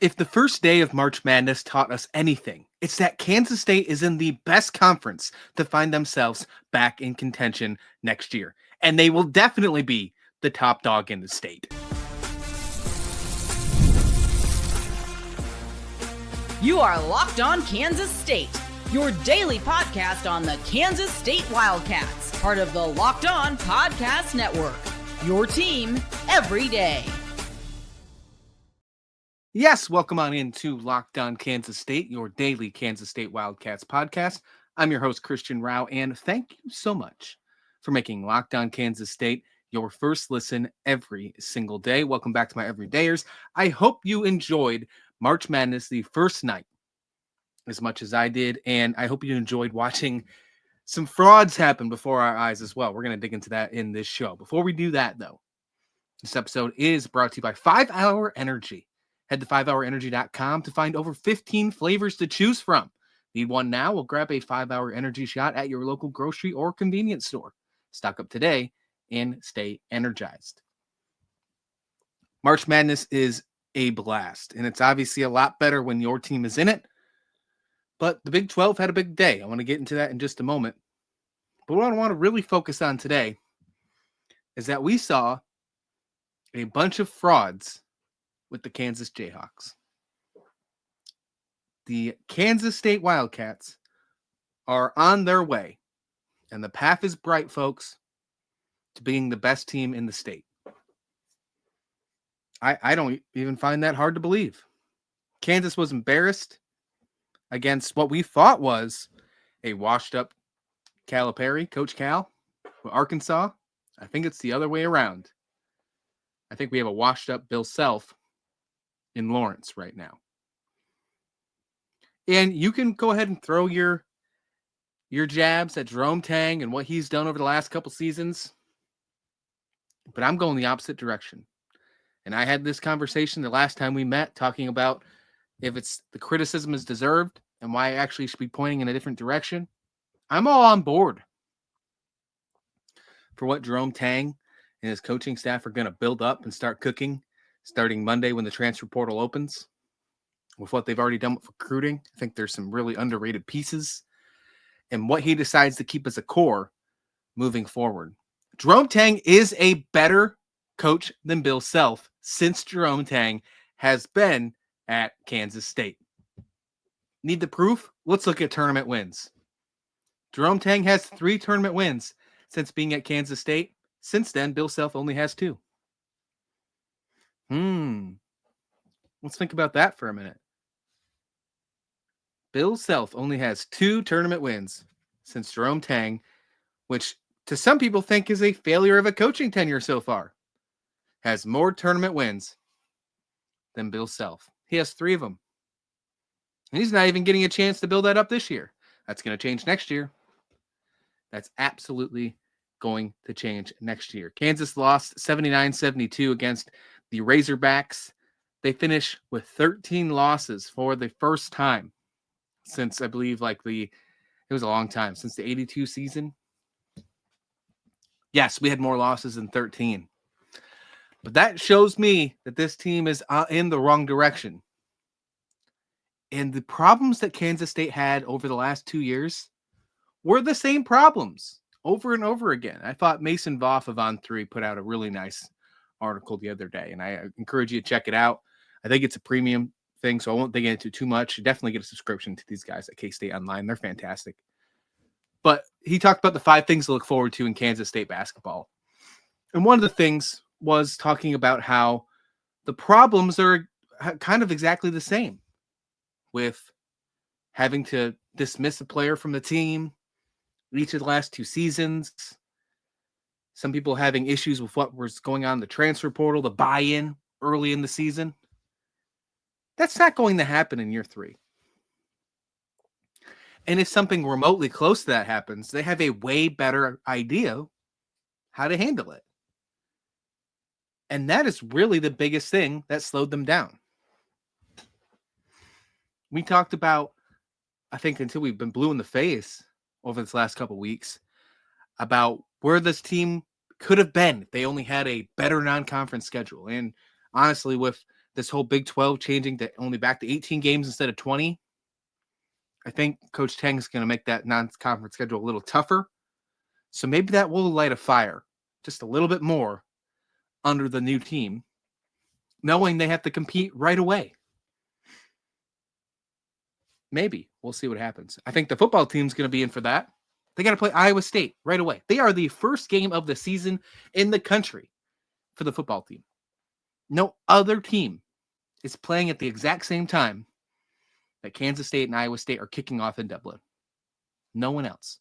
If the first day of March Madness taught us anything, it's that Kansas State is in the best conference to find themselves back in contention next year. And they will definitely be the top dog in the state. You are Locked On Kansas State, your daily podcast on the Kansas State Wildcats, part of the Locked On Podcast Network, your team every day. Yes, welcome on into Locked On Kansas State, your daily Kansas State Wildcats podcast. I'm your host, Christian Rauh, and thank you so much for making Locked On Kansas State your first listen every single day. Welcome back to my everydayers. I hope you enjoyed March Madness the first night as much as I did, and I hope you enjoyed watching some frauds happen before our eyes as well. We're going to dig into that in this show. Before we do that, though, this episode is brought to you by 5 Hour Energy. Head to 5hourenergy.com to find over 15 flavors to choose from. Need one now? We'll grab a 5-hour energy shot at your local grocery or convenience store. Stock up today and stay energized. March Madness is a blast, and it's obviously a lot better when your team is in it. But the Big 12 had a big day. I want to get into that in just a moment. But what I want to really focus on today is that we saw a bunch of frauds with the Kansas Jayhawks. The Kansas State Wildcats are on their way, and the path is bright, folks, to being the best team in the state. I don't even find that hard to believe. Kansas was embarrassed against what we thought was a washed-up Calipari, Coach Cal, with Arkansas. I think it's the other way around. I think we have a washed-up Bill Self in Lawrence right now. And you can go ahead and throw your jabs at Jerome Tang and what he's done over the last couple seasons. But I'm going the opposite direction. And I had this conversation the last time we met, talking about if it's the criticism is deserved and why I actually should be pointing in a different direction. I'm all on board for what Jerome Tang and his coaching staff are going to build up and start cooking starting Monday when the transfer portal opens. With what they've already done with recruiting, I think there's some really underrated pieces. And what he decides to keep as a core moving forward. Jerome Tang is a better coach than Bill Self since Jerome Tang has been at Kansas State. Need the proof? Let's look at tournament wins. Jerome Tang has 3 tournament wins since being at Kansas State. Since then, Bill Self only has 2. Let's think about that for a minute. Bill Self only has 2 tournament wins since Jerome Tang, which to some people think is a failure of a coaching tenure so far, has more tournament wins than Bill Self. He has 3 of them. And he's not even getting a chance to build that up this year. That's going to change next year. That's absolutely going to change next year. Kansas lost 79-72 against the Razorbacks. They finish with 13 losses for the first time since, I believe, it was a long time, since the 82 season. Yes, we had more losses than 13. But that shows me that this team is in the wrong direction. And the problems that Kansas State had over the last 2 years were the same problems over and over again. I thought Mason Voff of On3 put out a really nice article the other day, and I encourage you to check it out. I think it's a premium thing, so I won't dig into it too much. You definitely get a subscription to these guys at K-State Online. They're fantastic. But he talked about the 5 things to look forward to in Kansas State basketball. And one of the things was talking about how the problems are kind of exactly the same, with having to dismiss a player from the team each of the last 2 seasons. Some people having issues with what was going on in the transfer portal, the buy-in early in the season. That's not going to happen in year 3. And if something remotely close to that happens, they have a way better idea how to handle it. And that is really the biggest thing that slowed them down. We talked about, I think until we've been blue in the face over this last couple of weeks, about where this team could have been if they only had a better non-conference schedule. And honestly, with this whole Big 12 changing to only back to 18 games instead of 20, I think Coach Tang is going to make that non-conference schedule a little tougher. So maybe that will light a fire just a little bit more under the new team, knowing they have to compete right away. Maybe. We'll see what happens. I think the football team's going to be in for that. They got to play Iowa State right away. They are the first game of the season in the country for the football team. No other team is playing at the exact same time that Kansas State and Iowa State are kicking off in Dublin. No one else.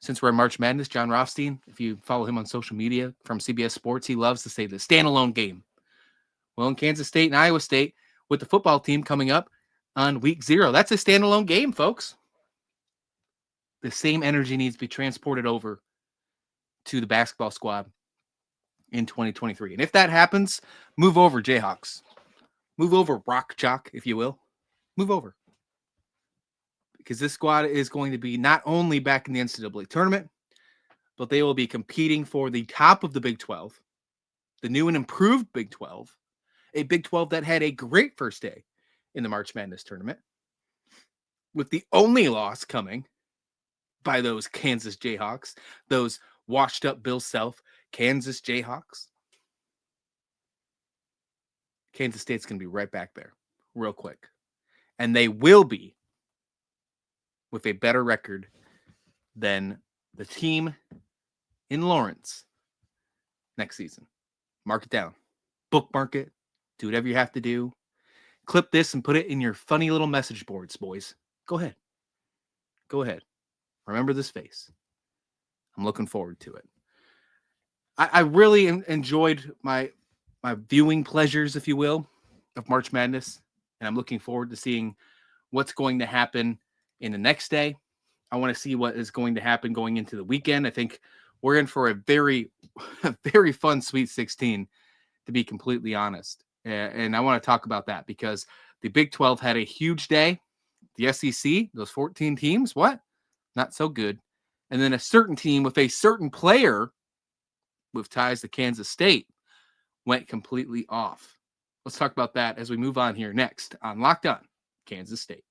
Since we're in March Madness, John Rothstein, if you follow him on social media from CBS Sports, he loves to say the standalone game. Well, in Kansas State and Iowa State, with the football team coming up on week 0, that's a standalone game, folks. The same energy needs to be transported over to the basketball squad in 2023. And if that happens, move over, Jayhawks. Move over, Rock Chalk, if you will. Move over. Because this squad is going to be not only back in the NCAA tournament, but they will be competing for the top of the Big 12, the new and improved Big 12, a Big 12 that had a great first day in the March Madness tournament, with the only loss coming by those Kansas Jayhawks, those washed up Bill Self Kansas Jayhawks. Kansas State's going to be right back there real quick. And they will be with a better record than the team in Lawrence next season. Mark it down. Bookmark it. Do whatever you have to do. Clip this and put it in your funny little message boards, boys. Go ahead. Go ahead. Remember this face. I'm looking forward to it. I really enjoyed my viewing pleasures, if you will, of March Madness. And I'm looking forward to seeing what's going to happen in the next day. I want to see what is going to happen going into the weekend. I think we're in for a very fun Sweet 16, to be completely honest. And I want to talk about that because the Big 12 had a huge day. The SEC, those 14 teams, what? Not so good. And then a certain team with a certain player with ties to Kansas State went completely off. Let's talk about that as we move on here next on Locked On Kansas State.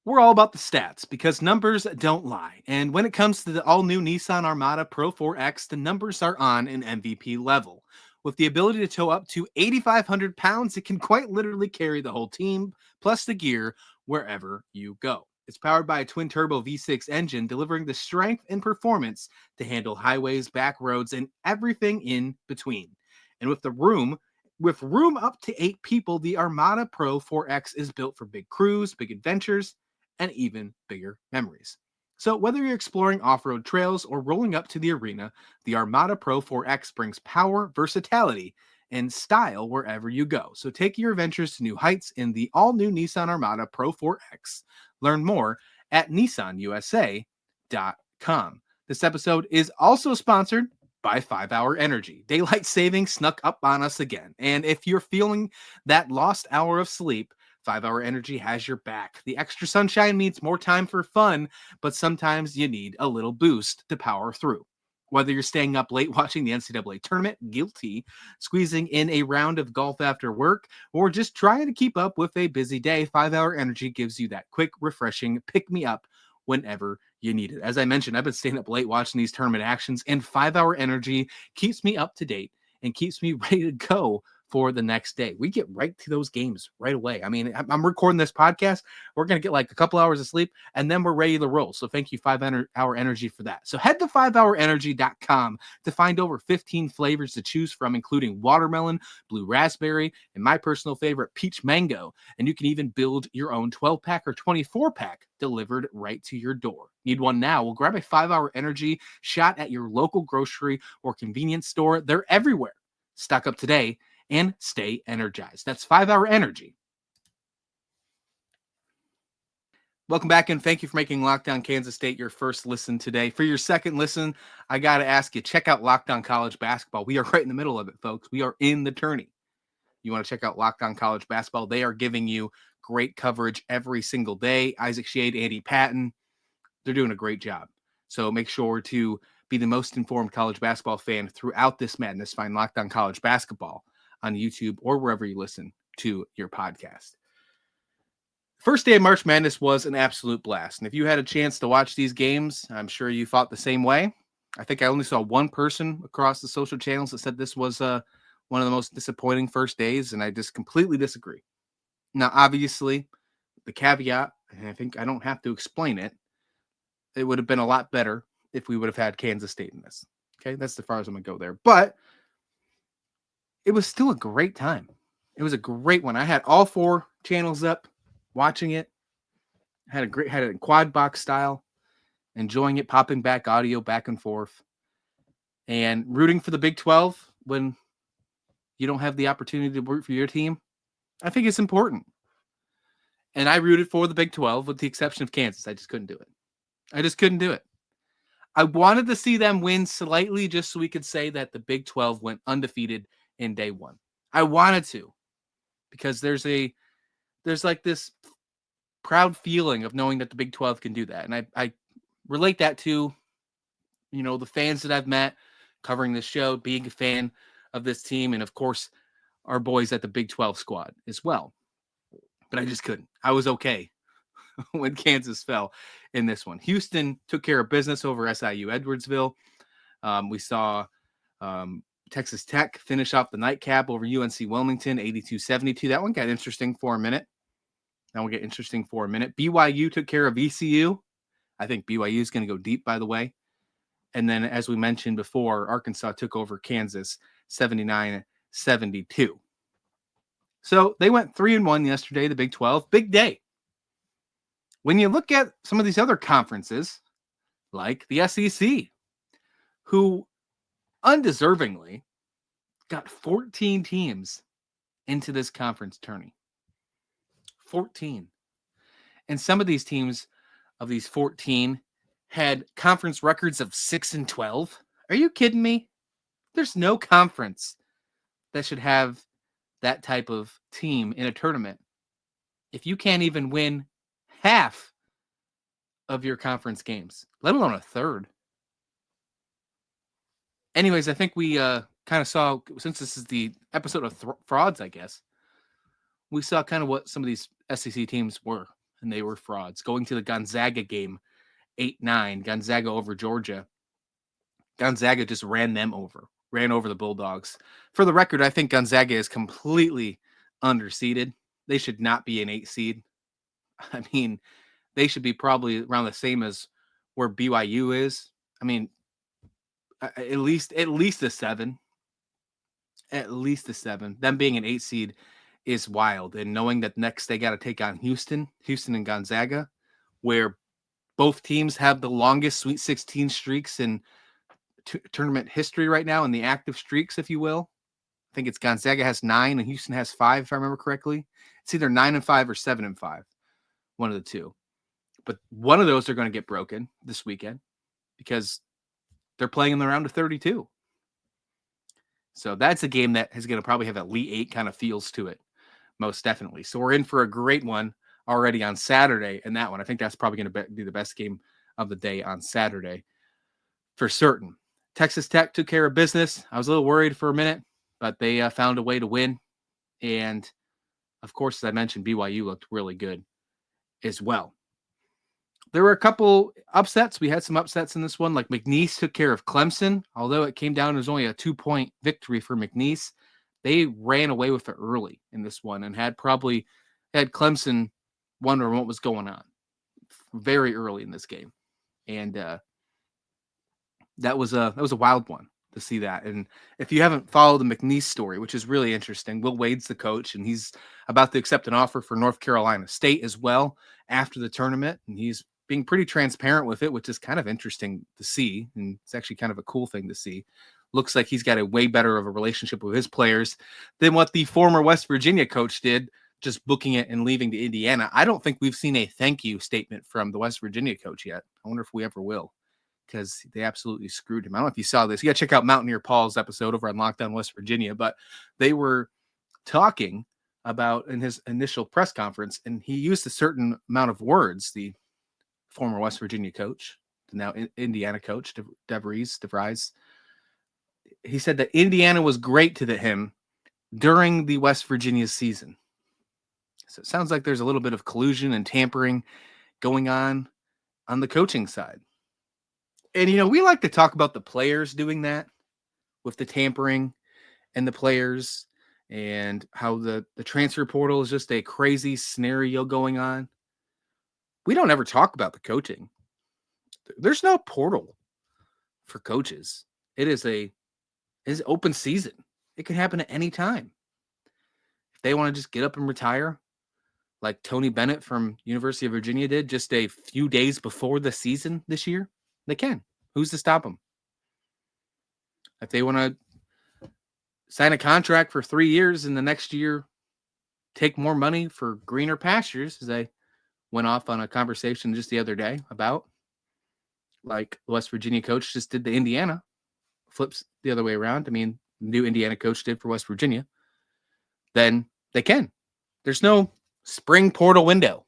We're all about the stats because numbers don't lie. And when it comes to the all-new Nissan Armada Pro 4X, the numbers are on an MVP level. With the ability to tow up to 8,500 pounds, it can quite literally carry the whole team, plus the gear, wherever you go. It's powered by a twin-turbo V6 engine, delivering the strength and performance to handle highways, back roads, and everything in between. And with room up to 8 people, the Armada Pro 4X is built for big crews, big adventures, and even bigger memories. So whether you're exploring off-road trails or rolling up to the arena, the Armada Pro 4X brings power, versatility, and style wherever you go. So take your adventures to new heights in the all-new Nissan Armada Pro 4X. Learn more at nissanusa.com. This episode is also sponsored by 5 Hour Energy. Daylight savings snuck up on us again. And if you're feeling that lost hour of sleep, 5 Hour Energy has your back. The extra sunshine means more time for fun, but sometimes you need a little boost to power through. Whether you're staying up late watching the NCAA tournament, guilty, squeezing in a round of golf after work, or just trying to keep up with a busy day, 5 Hour Energy gives you that quick, refreshing pick-me-up whenever you need it. As I mentioned, I've been staying up late watching these tournament actions, and 5 Hour Energy keeps me up to date and keeps me ready to go for the next day. We get right to those games right away. I mean, I'm recording this podcast. We're going to get like a couple hours of sleep, and then we're ready to roll. So thank you, 5 Hour Energy, for that. So head to 5hourenergy.com to find over 15 flavors to choose from, including watermelon, blue raspberry, and my personal favorite, peach mango. And you can even build your own 12-pack or 24-pack delivered right to your door. Need one now? Well, grab a 5 Hour Energy shot at your local grocery or convenience store. They're everywhere. Stock up today and stay energized. That's 5 Hour Energy. Welcome back, and thank you for making Locked On Kansas State your first listen today. For your second listen, I got to ask you, check out Locked On College Basketball. We are right in the middle of it, folks. We are in the tourney. You want to check out Locked On College Basketball. They are giving you great coverage every single day. Isaac Shade, Andy Patton, they're doing a great job. So make sure to be the most informed college basketball fan throughout this madness, find Locked On College Basketball on YouTube or wherever you listen to your podcast. First day of March Madness was an absolute blast. And if you had a chance to watch these games, I'm sure you thought the same way. I think I only saw one person across the social channels that said this was one of the most disappointing first days, and I just completely disagree. Now, obviously, the caveat, and I think I don't have to explain it, it would have been a lot better if we would have had Kansas State in this. Okay, that's as far as I'm going to go there. But it was still a great time. It was a great one. I had all 4 channels up, watching it. Had a quad box style, enjoying it, popping back audio back and forth, and rooting for the Big 12 when you don't have the opportunity to root for your team. I think it's important. And I rooted for the Big 12 with the exception of Kansas. I just couldn't do it. I wanted to see them win slightly just so we could say that the Big 12 went undefeated in day one. I wanted to, because there's like this proud feeling of knowing that the Big 12 can do that. And I relate that to, the fans that I've met covering this show, being a fan of this team, and of course, our boys at the Big 12 squad as well. But I just couldn't. I was okay when Kansas fell in this one. Houston took care of business over SIU Edwardsville. We saw Texas Tech finish off the nightcap over UNC Wilmington, 82-72. That one got interesting for a minute. BYU took care of ECU. I think BYU is going to go deep, by the way. And then, as we mentioned before, Arkansas took over Kansas, 79-72. So they went 3-1 yesterday, the Big 12. Big day. When you look at some of these other conferences, like the SEC, who undeservingly got 14 teams into this conference tourney. 14. And some of these teams of these 14 had conference records of 6-12. Are you kidding me? There's no conference that should have that type of team in a tournament if you can't even win half of your conference games, let alone a third. Anyways, I think we kind of saw, since this is the episode of frauds, I guess, we saw kind of what some of these SEC teams were, and they were frauds. Going to the Gonzaga game, 8-9, Gonzaga over Georgia. Gonzaga just ran over the Bulldogs. For the record, I think Gonzaga is completely underseeded. They should not be an 8 seed. I mean, they should be probably around the same as where BYU is. I mean, at least a 7. At least a 7. Them being an 8 seed is wild. And knowing that next they got to take on Houston and Gonzaga, where both teams have the longest Sweet 16 streaks in tournament history right now, in the active streaks, if you will. I think it's Gonzaga has 9 and Houston has 5, if I remember correctly. It's either 9-5 or 7-5, one of the two. But one of those are going to get broken this weekend because they're playing in the round of 32. So that's a game that is going to probably have Elite 8 kind of feels to it, most definitely. So we're in for a great one already on Saturday, and that one, I think that's probably going to be the best game of the day on Saturday for certain. Texas Tech took care of business. I was a little worried for a minute, but they found a way to win. And, of course, as I mentioned, BYU looked really good as well. There were a couple upsets. We had some upsets in this one, like McNeese took care of Clemson. Although it came down, it was only a 2-point victory for McNeese. They ran away with it early in this one and had Clemson wondering what was going on very early in this game. And that was a wild one to see that. And if you haven't followed the McNeese story, which is really interesting, Will Wade's the coach, and he's about to accept an offer for North Carolina State as well after the tournament. And he's being pretty transparent with it, which is kind of interesting to see. And it's actually kind of a cool thing to see. Looks like he's got a way better of a relationship with his players than what the former West Virginia coach did, just booking it and leaving to Indiana. I don't think we've seen a thank you statement from the West Virginia coach yet. I wonder if we ever will, because they absolutely screwed him. I don't know if you saw this. You got to check out Mountaineer Paul's episode over on Lockdown West Virginia, but they were talking about in his initial press conference, and he used a certain amount of words, the former West Virginia coach, now Indiana coach, DeVries. He said that Indiana was great to him during the West Virginia season. So it sounds like there's a little bit of collusion and tampering going on the coaching side. And, we like to talk about the players doing that with the tampering and the players and how the transfer portal is just a crazy scenario going on. We don't ever talk about the coaching. There's no portal for coaches. It is open season. It could happen at any time. If they want to just get up and retire, like Tony Bennett from University of Virginia did just a few days before the season this year, they can. Who's to stop them? If they want to sign a contract for 3 years and the next year take more money for greener pastures, as I went off on a conversation just the other day about, like the West Virginia coach just did to Indiana, flips the other way around. I mean, new Indiana coach did for West Virginia, then they can. There's no spring portal window.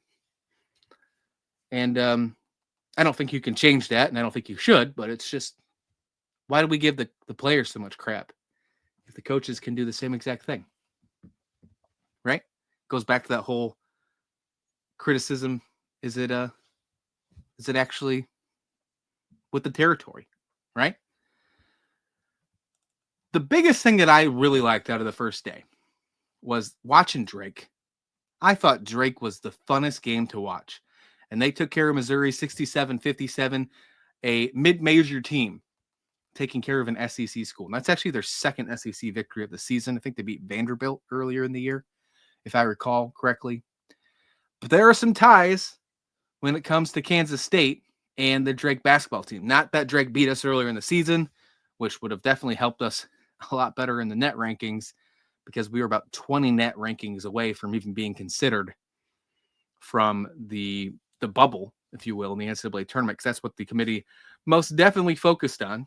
And I don't think you can change that, and I don't think you should, but it's just, why do we give the players so much crap if the coaches can do the same exact thing? Right? Goes back to that whole criticism. Is it actually with the territory, right? The biggest thing that I really liked out of the first day was watching Drake. I thought Drake was the funnest game to watch. And they took care of Missouri 67-57, a mid-major team taking care of an SEC school. And that's actually their second SEC victory of the season. I think they beat Vanderbilt earlier in the year, if I recall correctly. But there are some ties when it comes to Kansas State and the Drake basketball team. Not that Drake beat us earlier in the season, which would have definitely helped us a lot better in the net rankings, because we were about 20 net rankings away from even being considered from the bubble, if you will, in the NCAA tournament, because that's what the committee most definitely focused on,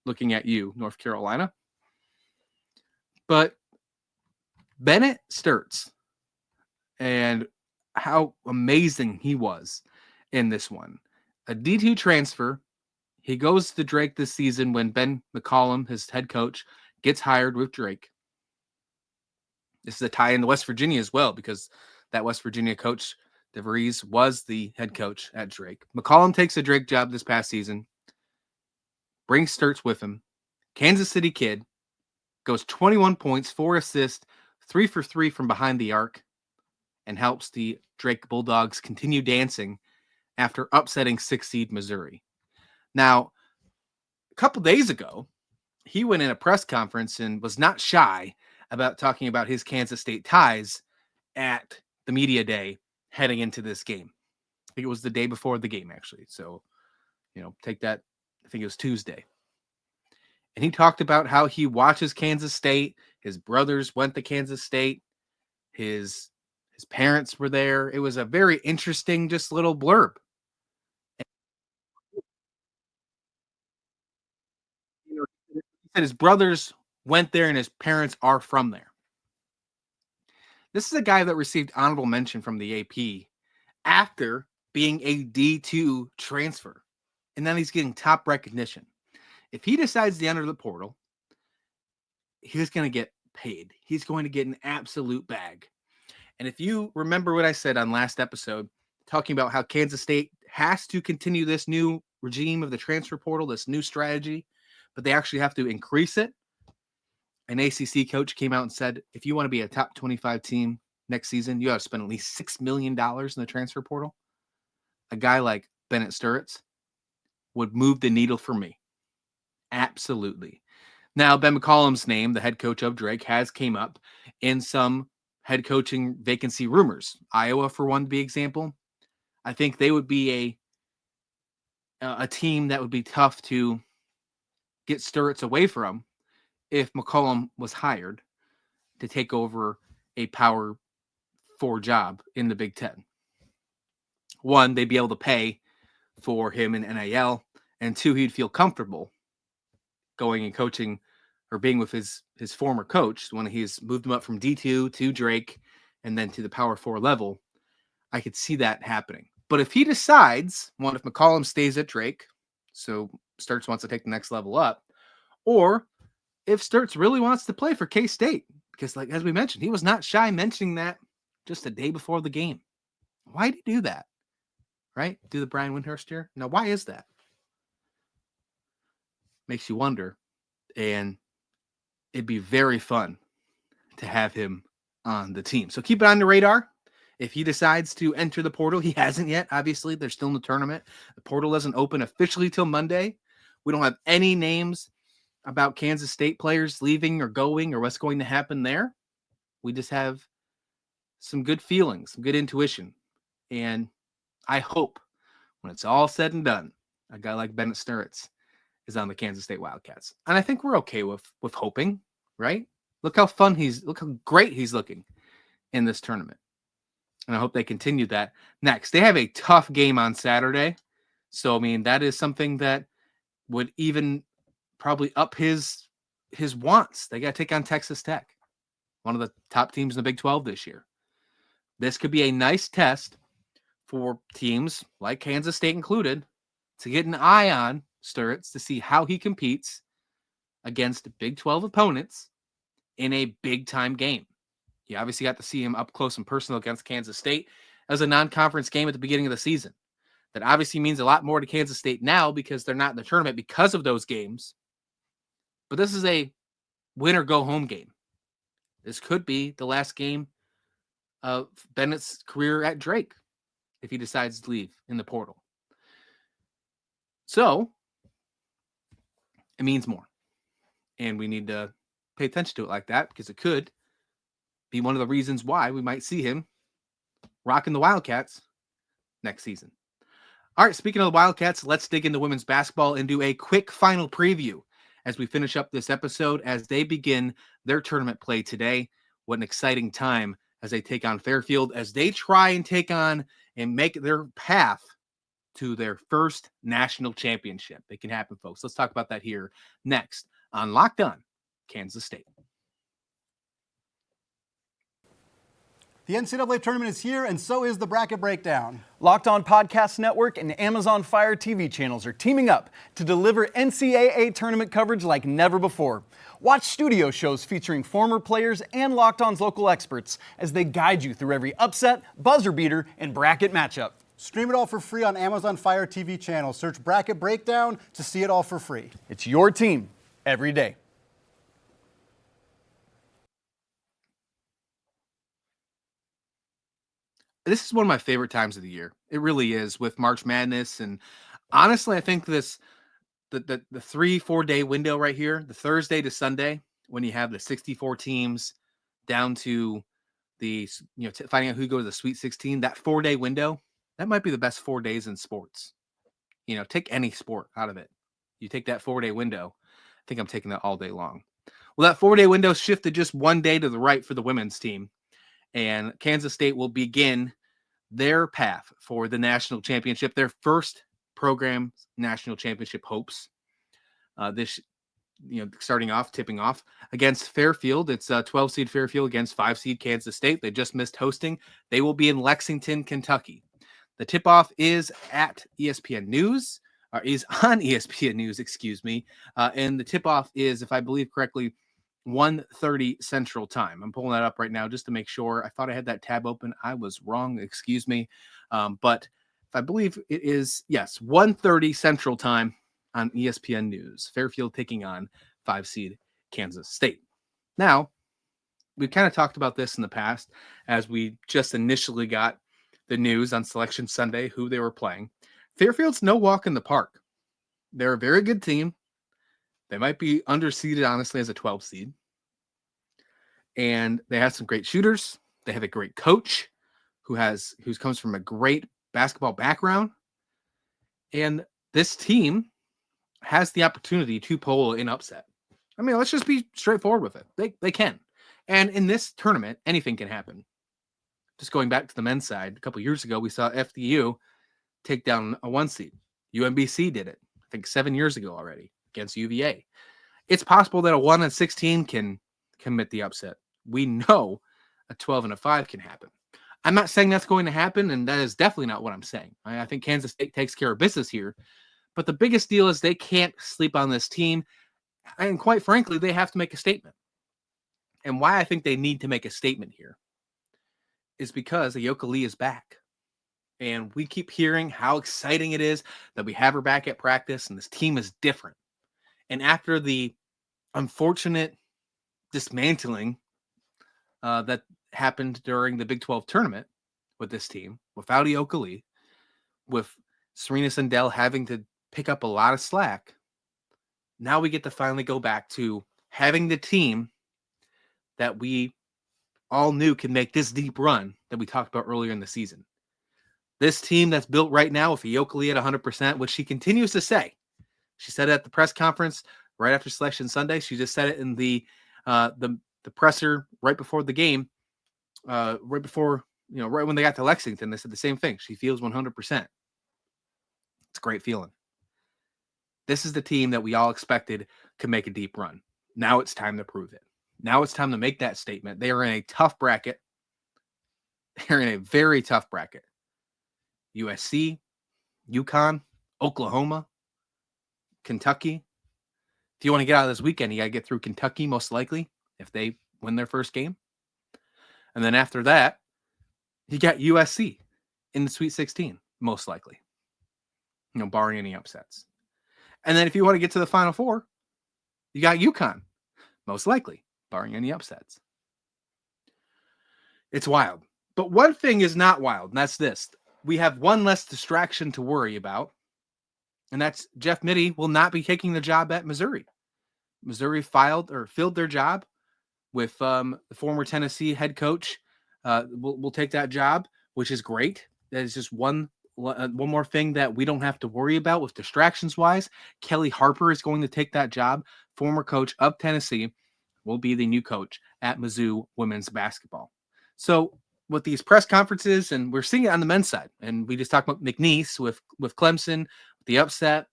looking at you, North Carolina. But Bennett Stirtz, and how amazing he was in this one. A D2 transfer. He goes to Drake this season when Ben McCollum, his head coach, gets hired with Drake. This is a tie into West Virginia as well, because that West Virginia coach, DeVries, was the head coach at Drake. McCollum takes a Drake job this past season, brings Stirtz with him. Kansas City kid, goes 21 points, 4 assists, 3 for 3 from behind the arc, and helps the Drake Bulldogs continue dancing after upsetting 6th seed Missouri. Now, a couple days ago, he went in a press conference and was not shy about talking about his Kansas State ties at the media day heading into this game. I think it was the day before the game, actually. So, take that. I think it was Tuesday. And he talked about how he watches Kansas State. His brothers went to Kansas State. His parents were there. It was a very interesting, just little blurb. He said his brothers went there and his parents are from there. This is a guy that received honorable mention from the AP after being a D2 transfer. And then he's getting top recognition. If he decides to enter the portal, he's going to get paid. He's going to get an absolute bag. And if you remember what I said on last episode, talking about how Kansas State has to continue this new regime of the transfer portal, this new strategy, but they actually have to increase it. An ACC coach came out and said, if you want to be a top 25 team next season, you got to spend at least $6 million in the transfer portal. A guy like Bennett Stirtz would move the needle for me. Absolutely. Now, Ben McCollum's name, the head coach of Drake, has came up in some head coaching vacancy rumors. Iowa, for one, to be example. I think they would be a team that would be tough to get Stirtz away from if McCollum was hired to take over a Power 4 job in the Big Ten. One, they'd be able to pay for him in NIL, and two, he'd feel comfortable going and coaching or being with his former coach when he's moved him up from D2 to Drake and then to the Power 4 level. I could see that happening. But if he decides, if McCollum stays at Drake, so Stirtz wants to take the next level up, or if Stirtz really wants to play for K-State, because like as we mentioned, he was not shy mentioning that just a day before the game. Why did he do that? Right? Do the Brian Windhurst here? Now, why is that? Makes you wonder. And it'd be very fun to have him on the team. So keep it on the radar. If he decides to enter the portal, he hasn't yet. Obviously, they're still in the tournament. The portal doesn't open officially till Monday. We don't have any names about Kansas State players leaving or going or what's going to happen there. We just have some good feelings, some good intuition. And I hope when it's all said and done, a guy like Bennett Stirts is on the Kansas State Wildcats. And I think we're okay with hoping, right? Look how great he's looking in this tournament. And I hope they continue that next. They have a tough game on Saturday. So, I mean, that is something that would even probably up his wants. They got to take on Texas Tech, one of the top teams in the Big 12 this year. This could be a nice test for teams like Kansas State included to get an eye on Stirtz to see how he competes against Big 12 opponents in a big-time game. You obviously got to see him up close and personal against Kansas State as a non-conference game at the beginning of the season. That obviously means a lot more to Kansas State now because they're not in the tournament because of those games. But this is a win-or-go-home game. This could be the last game of Bennett's career at Drake if he decides to leave in the portal. So, it means more. And we need to pay attention to it like that because it could be one of the reasons why we might see him rocking the Wildcats next season. All right, speaking of the Wildcats, let's dig into women's basketball and do a quick final preview as we finish up this episode as they begin their tournament play today. What an exciting time as they take on Fairfield, as they try and take on and make their path to their first national championship. It can happen, folks. Let's talk about that here next on Locked On Kansas State. The NCAA tournament is here, and so is the bracket breakdown. Locked On Podcast Network and Amazon Fire TV channels are teaming up to deliver NCAA tournament coverage like never before. Watch studio shows featuring former players and Locked On's local experts as they guide you through every upset, buzzer beater, and bracket matchup. Stream it all for free on Amazon Fire TV channel. Search Bracket Breakdown to see it all for free. It's your team every day. This is one of my favorite times of the year. It really is, with March Madness. And honestly, I think the 3-4 day window right here, the Thursday to Sunday, when you have the 64 teams down to the, finding out who goes to the Sweet 16, that 4-day window, that might be the best 4 days in sports. Take any sport out of it. You take that 4-day window. I think I'm taking that all day long. Well, that 4-day window shifted just 1 day to the right for the women's team. And Kansas State will begin their path for the national championship, their first program national championship hopes. Tipping off against Fairfield. It's 12-seed Fairfield against 5-seed Kansas State. They just missed hosting. They will be in Lexington, Kentucky. The tip-off is at ESPN News, or is on ESPN News, excuse me. And the tip-off is, if I believe correctly, 1:30 Central Time. I'm pulling that up right now just to make sure. I thought I had that tab open. I was wrong. Excuse me. But if I believe it is, yes, 1:30 Central Time on ESPN News. Fairfield taking on 5-seed Kansas State. Now, we kind of talked about this in the past as we just initially got the news on Selection Sunday, who they were playing. Fairfield's no walk in the park. They're a very good team. They might be underseeded, honestly, as a 12 seed. And they have some great shooters. They have a great coach who comes from a great basketball background. And this team has the opportunity to pull an upset. I mean, let's just be straightforward with it. They can. And in this tournament, anything can happen. Just going back to the men's side, a couple years ago, we saw FDU take down a 1 seed. UMBC did it, I think 7 years ago already, against UVA. It's possible that a 1-16 can commit the upset. We know a 12 and a 5 can happen. I'm not saying that's going to happen, and that is definitely not what I'm saying. I think Kansas State takes care of business here, But the biggest deal is they can't sleep on this team. And quite frankly, they have to make a statement. And why I think they need to make a statement here is because Ayoka Lee is back. And we keep hearing how exciting it is that we have her back at practice and this team is different. And after the unfortunate dismantling that happened during the Big 12 tournament with this team, without Ayoka Lee, with Serena Sundell having to pick up a lot of slack, now we get to finally go back to having the team that we all knew could make this deep run that we talked about earlier in the season. This team that's built right now with Ayoka Lee at 100%, which she continues to say. She said it at the press conference right after Selection Sunday. She just said it in the presser right before the game, right when they got to Lexington. They said the same thing. She feels 100%. It's a great feeling. This is the team that we all expected could make a deep run. Now it's time to prove it. Now it's time to make that statement. They are in a tough bracket. They're in a very tough bracket. USC, UConn, Oklahoma, Kentucky. If you want to get out of this weekend, you got to get through Kentucky, most likely, if they win their first game. And then after that, you got USC in the Sweet 16, most likely, barring any upsets. And then if you want to get to the Final Four, you got UConn, most likely, barring any upsets. It's wild. But one thing is not wild, and that's this. We have one less distraction to worry about, and that's Jeff Mittie will not be taking the job at Missouri. Missouri filled their job with the former Tennessee head coach. Will take that job, which is great. That is just one more thing that we don't have to worry about with distractions-wise. Kelly Harper is going to take that job. Former coach of Tennessee will be the new coach at Mizzou women's basketball. So with these press conferences, and we're seeing it on the men's side, and we just talked about McNeese with Clemson, the upset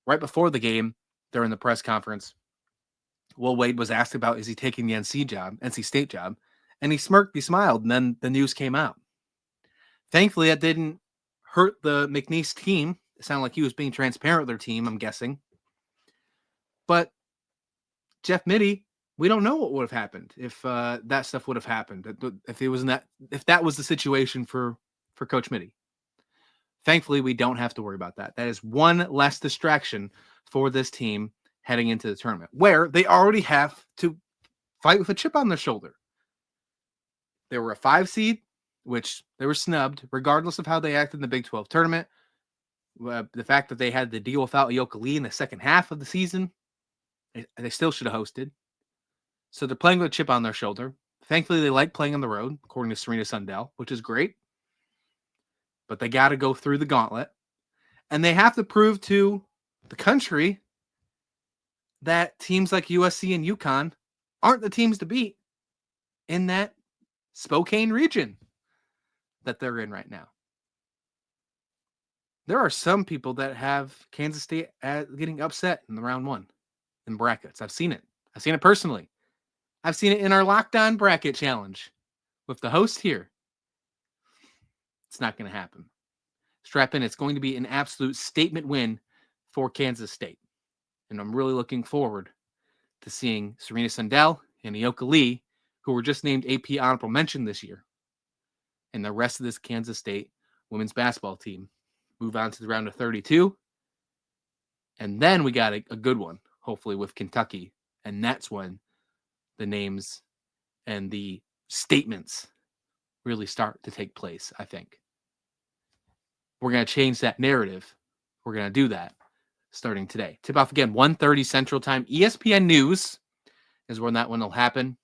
right before the game during the press conference. Will Wade was asked about, is he taking the NC State job? And he smirked, he smiled, and then the news came out. Thankfully, that didn't hurt the McNeese team. It sounded like he was being transparent with their team, I'm guessing. But Jeff Mittie, we don't know what would have happened if that stuff would have happened. If that was the situation for Coach Mittie. Thankfully, we don't have to worry about that. That is one less distraction for this team heading into the tournament, where they already have to fight with a chip on their shoulder. They were a 5 seed, which they were snubbed, regardless of how they acted in the Big 12 tournament. The fact that they had to deal without Ayoka Lee in the second half of the season, they still should have hosted. So they're playing with a chip on their shoulder. Thankfully, they like playing on the road, according to Serena Sundell, which is great. But they got to go through the gauntlet. And they have to prove to the country that teams like USC and UConn aren't the teams to beat in that Spokane region that they're in right now. There are some people that have Kansas State getting upset in the round 1 in brackets. I've seen it. I've seen it personally. I've seen it in our lockdown bracket challenge with the host here. It's not going to happen. Strap in. It's going to be an absolute statement win for Kansas State. And I'm really looking forward to seeing Serena Sundell and Ayoka Lee, who were just named AP Honorable Mention this year, and the rest of this Kansas State women's basketball team move on to the round of 32. And then we got a good one, hopefully, with Kentucky. And that's when the names and the statements really start to take place, I think. We're going to change that narrative. We're going to do that starting today. Tip off again, 1:30 Central Time. ESPN News is when that one will happen.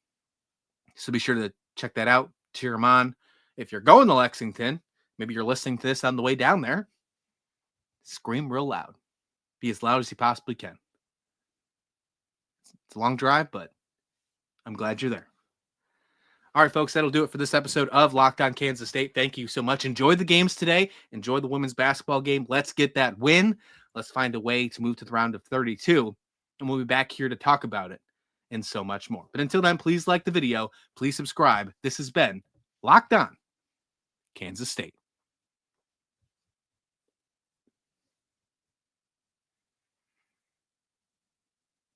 So be sure to check that out. Cheer them on. If you're going to Lexington, maybe you're listening to this on the way down there, scream real loud. Be as loud as you possibly can. It's a long drive, but I'm glad you're there. All right, folks, that'll do it for this episode of Locked On Kansas State. Thank you so much. Enjoy the games today. Enjoy the women's basketball game. Let's get that win. Let's find a way to move to the round of 32. And we'll be back here to talk about it and so much more. But until then, please like the video. Please subscribe. This has been Locked On Kansas State.